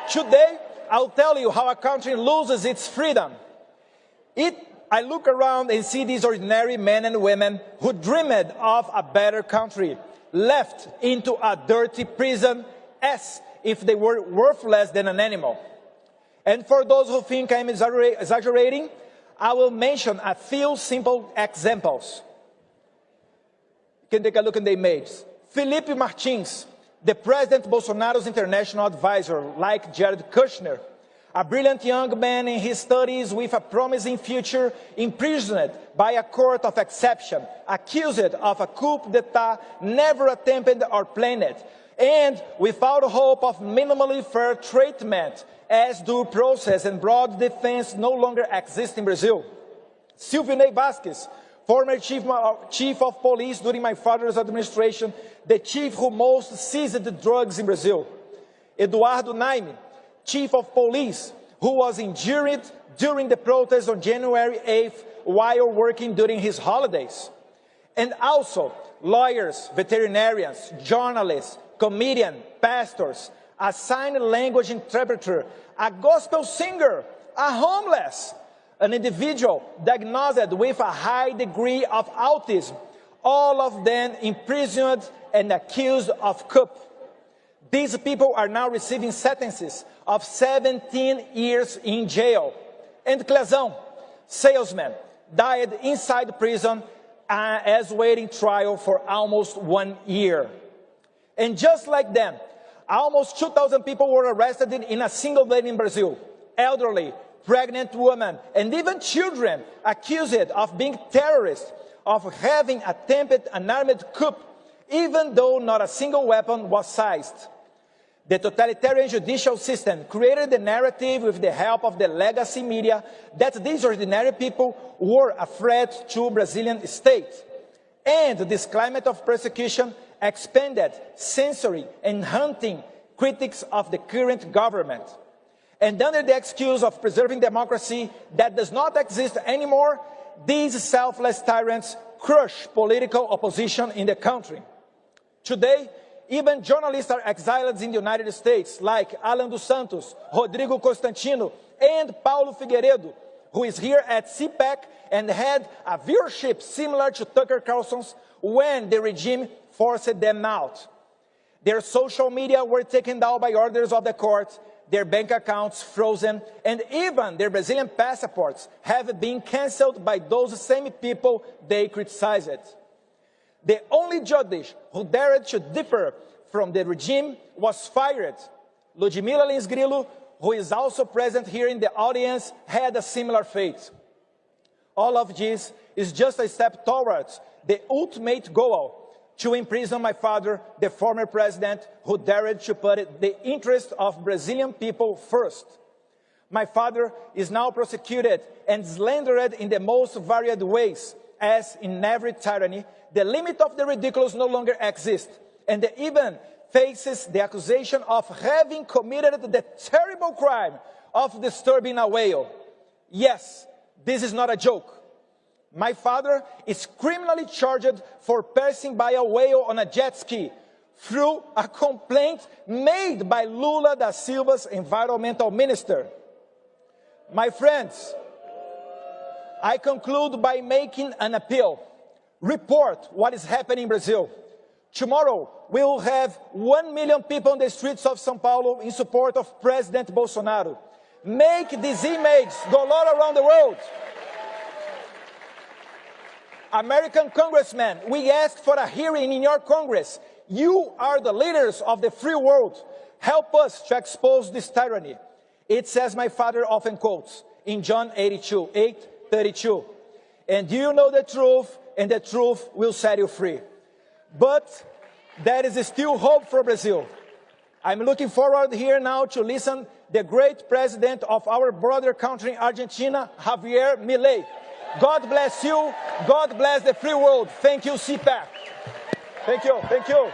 Today, I'll tell you how a country loses its freedom. I look around and see these ordinary men and women who dreamed of a better country, left into a dirty prison as if they were worthless than an animal. And for those who think I'm exaggerating, I will mention a few simple examples. You can take a look at the images. Felipe Martins, the President Bolsonaro's international advisor, like Jared Kushner, a brilliant young man in his studies with a promising future, imprisoned by a court of exception, accused of a coup d'etat never attempted or planned, and without hope of minimally fair treatment, as due process and broad defense no longer exist in Brazil. Silvinei Vasquez, former chief of police during my father's administration, the chief who most seized the drugs in Brazil. Eduardo Bolsonaro, chief of police, who was injured during the protests on January 8th while working during his holidays. And also lawyers, veterinarians, journalists, comedians, pastors, a sign language interpreter, a gospel singer, a homeless, an individual diagnosed with a high degree of autism, all of them imprisoned and accused of coup. These people are now receiving sentences of 17 years in jail. And Clezão, salesman, died inside prison as waiting trial for almost 1 year. And just like them, almost 2,000 people were arrested in a single day in Brazil. Elderly, pregnant women, and even children accused of being terrorists, of having attempted an armed coup, even though not a single weapon was seized. The totalitarian judicial system created the narrative with the help of the legacy media that these ordinary people were a threat to Brazilian state. And this climate of persecution expanded censoring and hunting critics of the current government. And under the excuse of preserving democracy that does not exist anymore, these selfless tyrants crush political opposition in the country. Today, even journalists are exiled in the United States, like Alan dos Santos, Rodrigo Constantino, and Paulo Figueiredo, who is here at CPAC and had a viewership similar to Tucker Carlson's when the regime forced them out. Their social media were taken down by orders of the court, their bank accounts frozen, and even their Brazilian passports have been cancelled by those same people they criticized. The only judge who dared to differ from the regime was fired. Ludmila Lins Grillo, who is also present here in the audience, had a similar fate. All of this is just a step towards the ultimate goal, to imprison my father, the former president, who dared to put the interest of Brazilian people first. My father is now prosecuted and slandered in the most varied ways, as in every tyranny, the limit of the ridiculous no longer exists, and he even faces the accusation of having committed the terrible crime of disturbing a whale. Yes, this is not a joke. My father is criminally charged for passing by a whale on a jet ski through a complaint made by Lula da Silva's environmental minister. My friends, I conclude by making an appeal. Report what is happening in Brazil. Tomorrow, we will have 1 million people on the streets of São Paulo in support of President Bolsonaro. Make these images go all around the world. American congressmen, we ask for a hearing in your Congress. You are the leaders of the free world. Help us to expose this tyranny. It says my father often quotes in John 8:32. And you know the truth, and the truth will set you free. But there is still hope for Brazil. I'm looking forward here now to listen to the great president of our brother country, Argentina, Javier Milei. God bless you. God bless the free world. Thank you, CPAC. Thank you. Thank you.